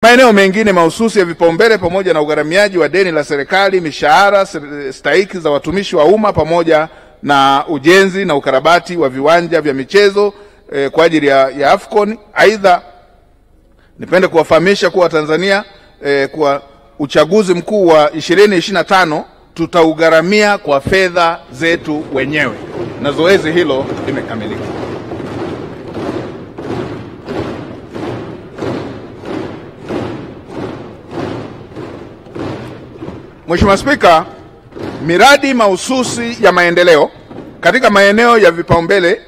Maeneo mengine mahususi ya vipaumbele pamoja na ugharamiaji wa deni la serikali, mishahara stahiki za watumishi wa umma pamoja na ujenzi na ukarabati wa viwanja vya michezo kwa ajili ya AFCON. Aidha, nipende kuwafahamisha kuwa Tanzania kwa uchaguzi mkuu wa 2025 tutaugharamia kwa fedha zetu wenyewe, na zoezi hilo limekamilika. Mheshimiwa Spika, miradi mahususi ya maendeleo katika maeneo ya vipaumbele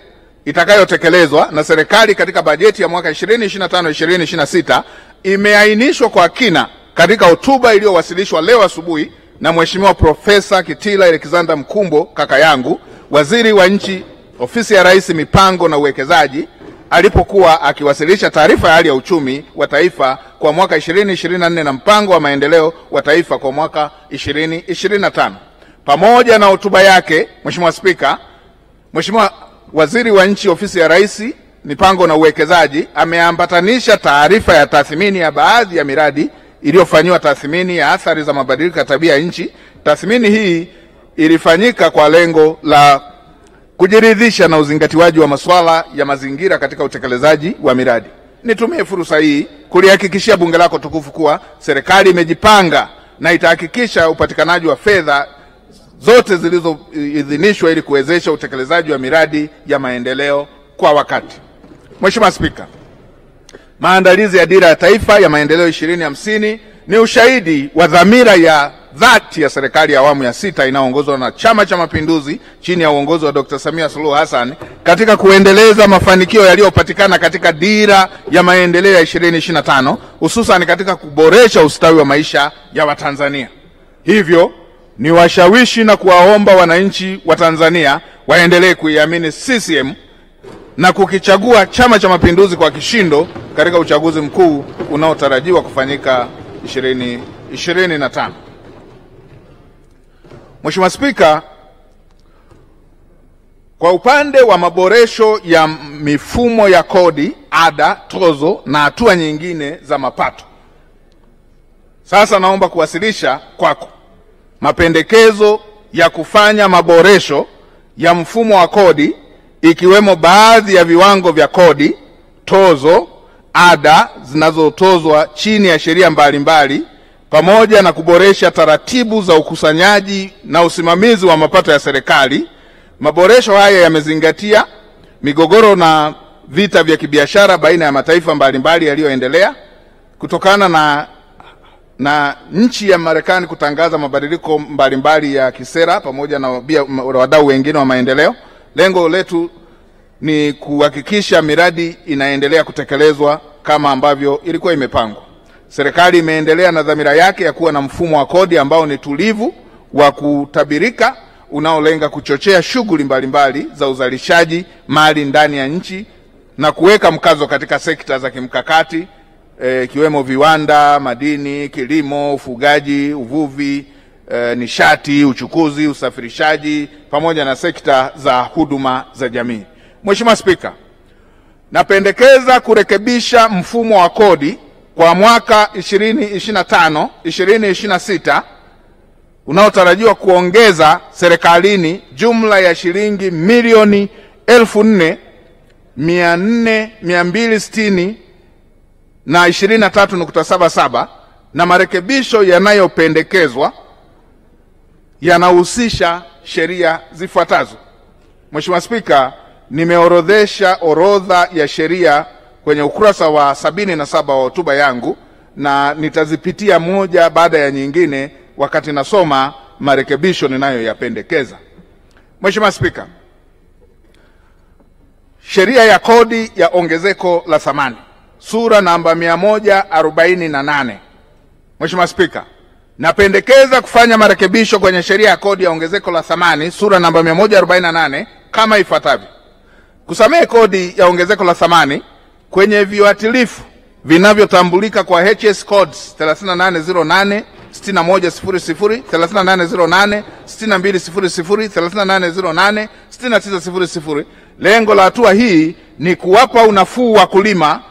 itakayotekelezwa na serikali katika bajeti ya mwaka 2025-2026 imeainishwa kwa kina katika hotuba iliyowasilishwa leo asubuhi na Mheshimiwa Profesa Kitila Alexander Mkumbo, kaka yangu, Waziri wa Nchi, Ofisi ya Rais, Mipango na Uwekezaji, alipokuwa akiwasilisha taarifa ya hali ya uchumi wa taifa kwa mwaka 2024 na mpango wa maendeleo wa taifa kwa mwaka 2025. Pamoja na hotuba yake, Mheshimiwa Spika, Mheshimiwa Waziri wa Nchi, Ofisi ya Rais, Mipango na Uwekezaji ameambatanisha taarifa ya tathmini ya baadhi ya miradi iliyofanywa tathmini ya athari za mabadiliko ya tabia nchi. Tathmini hii ilifanyika kwa lengo la kujiridhisha na uzingatiwaji wa masuala ya mazingira katika utekelezaji wa miradi. Nitumie fursa hii kulihakikishia bunge lako tukufu kuwa serikali imejipanga na itahakikisha upatikanaji wa fedha zote zilizoidhinishwa ili kuwezesha utekelezaji wa miradi ya maendeleo kwa wakati. Mheshimiwa Spika, maandalizi ya dira ya taifa ya maendeleo 2050 ni ushahidi wa dhamira ya dhati ya serikali ya awamu ya 6 inayoongozwa na Chama cha Mapinduzi chini ya uongozi wa Dr. Samia Suluhu Hassan katika kuendeleza mafanikio yaliyopatikana katika dira ya maendeleo ya 2025, hususan katika kuboresha ustawi wa maisha ya Watanzania. Hivyo ni washawishi na kuwaomba wananchi wa Tanzania waendelee kuiamini CCM na kukichagua Chama cha Mapinduzi kwa kishindo katika uchaguzi mkuu unaotarajiwa kufanyika 2025. Mheshimiwa Spika, kwa upande wa maboresho ya mifumo ya kodi, ada, tozo na hatua nyingine za mapato, sasa naomba kuwasilisha kwako mapendekezo ya kufanya maboresho ya mfumo wa kodi, ikiwemo baadhi ya viwango vya kodi, tozo, ada zinazotozwa chini ya sheria mbalimbali, pamoja na kuboresha taratibu za ukusanyaji na usimamizi wa mapato ya serikali. Maboresho haya yamezingatia migogoro na vita vya kibiashara baina ya mataifa mbalimbali yaliyoendelea kutokana na nchi ya Marekani kutangaza mabadiliko mbalimbali ya kisera pamoja na wadau wengine wa maendeleo. Lengo letu ni kuhakikisha miradi inaendelea kutekelezwa kama ambavyo ilikuwa imepangwa. Serikali imeendelea na dhamira yake ya kuwa na mfumo wa kodi ambao ni tulivu, wa kutabirika, unaolenga kuchochea shughuli mbalimbali za uzalishaji mali ndani ya nchi na kuweka mkazo katika sekta za kimkakati ikiwemo viwanda, madini, kilimo, ufugaji, uvuvi, nishati, uchukuzi, usafirishaji pamoja na sekta za huduma za jamii. Mheshimiwa Spika, napendekeza kurekebisha mfumo wa kodi kwa mwaka 2025-2026 unaotarajiwa kuongeza serikalini jumla ya shilingi milioni 4,260 na 23.77, na marekebisho yanayopendekezwa yanahusisha sheria zifuatazo. Mheshimiwa Spika, nimeorodhesha orodha ya sheria kwenye ukurasa wa 77 wa hotuba yangu na nitazipitia moja baada ya nyingine wakati nasoma marekebisho ninayoyapendekeza. Mheshimiwa Spika, sheria ya kodi ya ongezeko la thamani sura namba 148. Mheshimiwa Spika, napendekeza kufanya marekebisho kwenye sheria ya kodi ya ongezeko la thamani sura namba 148 kama ifuatavyo: kusamehe kodi ya ongezeko la thamani kwenye viuatilifu vinavyotambulika kwa HS codes 3808 6100 3808 6200 3808 6900. Lengo la hatua hii ni kuwapa unafuu wakulima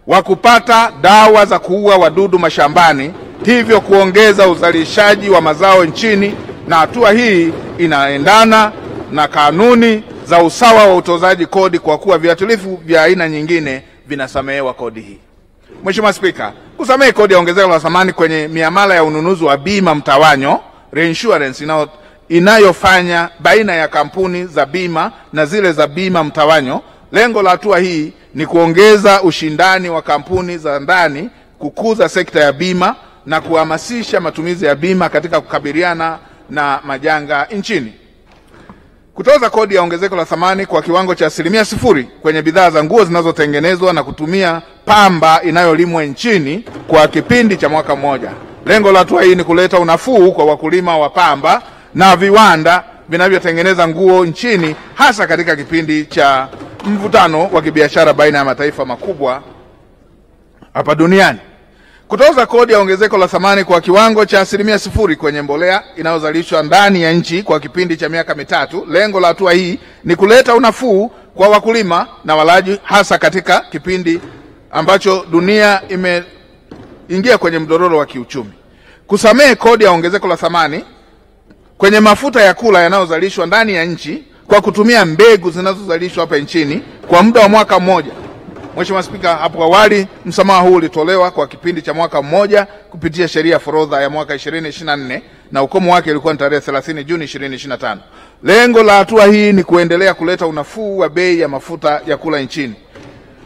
wa kupata dawa za kuua wadudu mashambani, hivyo kuongeza uzalishaji wa mazao nchini, na hatua hii inaendana na kanuni za usawa wa utozaji kodi kwa kuwa viuatilifu vya aina nyingine vinasamehewa kodi hii. Mheshimiwa Spika, kusamehe kodi ya ongezeko la thamani kwenye miamala ya ununuzi wa bima mtawanyo reinsurance inayofanya baina ya kampuni za bima na zile za bima mtawanyo. Lengo la hatua hii ni kuongeza ushindani wa kampuni za ndani, kukuza sekta ya bima na kuhamasisha matumizi ya bima katika kukabiliana na majanga nchini. Kutoza kodi ya ongezeko la thamani kwa kiwango cha 0% kwenye bidhaa za nguo zinazotengenezwa na kutumia pamba inayolimwa nchini kwa kipindi cha mwaka mmoja. Lengo la hatua hii ni kuleta unafuu kwa wakulima wa pamba na viwanda vinavyotengeneza nguo nchini, hasa katika kipindi cha mvutano wa kibiashara baina ya mataifa makubwa hapa duniani. Kutoza kodi ya ongezeko la thamani kwa kiwango cha 0% kwenye mbolea inayozalishwa ndani ya nchi kwa kipindi cha miaka mitatu. Lengo la hatua hii ni kuleta unafuu kwa wakulima na walaji, hasa katika kipindi ambacho dunia imeingia kwenye mdororo wa kiuchumi. Kusamehe kodi ya ongezeko la thamani kwenye mafuta ya kula yanayozalishwa ndani ya nchi kwa kutumia mbegu zinazozalishwa hapa nchini kwa muda wa mwaka mmoja. Mheshimiwa Spika, hapo awali msamaha huu ulitolewa kwa kipindi cha mwaka mmoja kupitia sheria forodha ya mwaka 2024 na ukomo wake ulikuwa ni tarehe 30 Juni 2025. Lengo la hatua hii ni kuendelea kuleta unafuu wa bei ya mafuta ya kula nchini.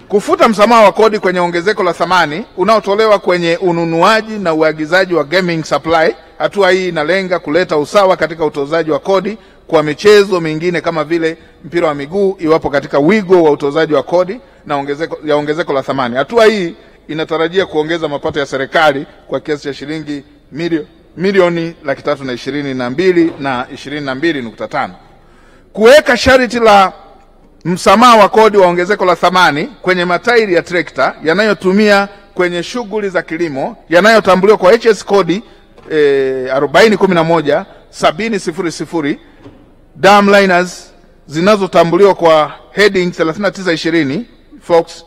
Kufuta msamaha wa kodi kwenye ongezeko la thamani unaotolewa kwenye ununuaji na uagizaji wa gaming supply. Hatua hii inalenga kuleta usawa katika utozaji wa kodi kwa michezo mingine kama vile mpira wa miguu, iwapo katika wigo wa utozaji wa kodi na ongezeko la thamani. Hatua hii inatarajia kuongeza mapato ya serikali kwa kiasi cha shilingi milioni 322 na 22.5. Kuweka sharti la msamaha wa kodi wa ongezeko la thamani kwenye matairi ya trekta yanayotumia kwenye shughuli za kilimo yanayotambuliwa kwa HS kodi 4011 7000 dam liners zinazotambuliwa kwa heading 3920 Fox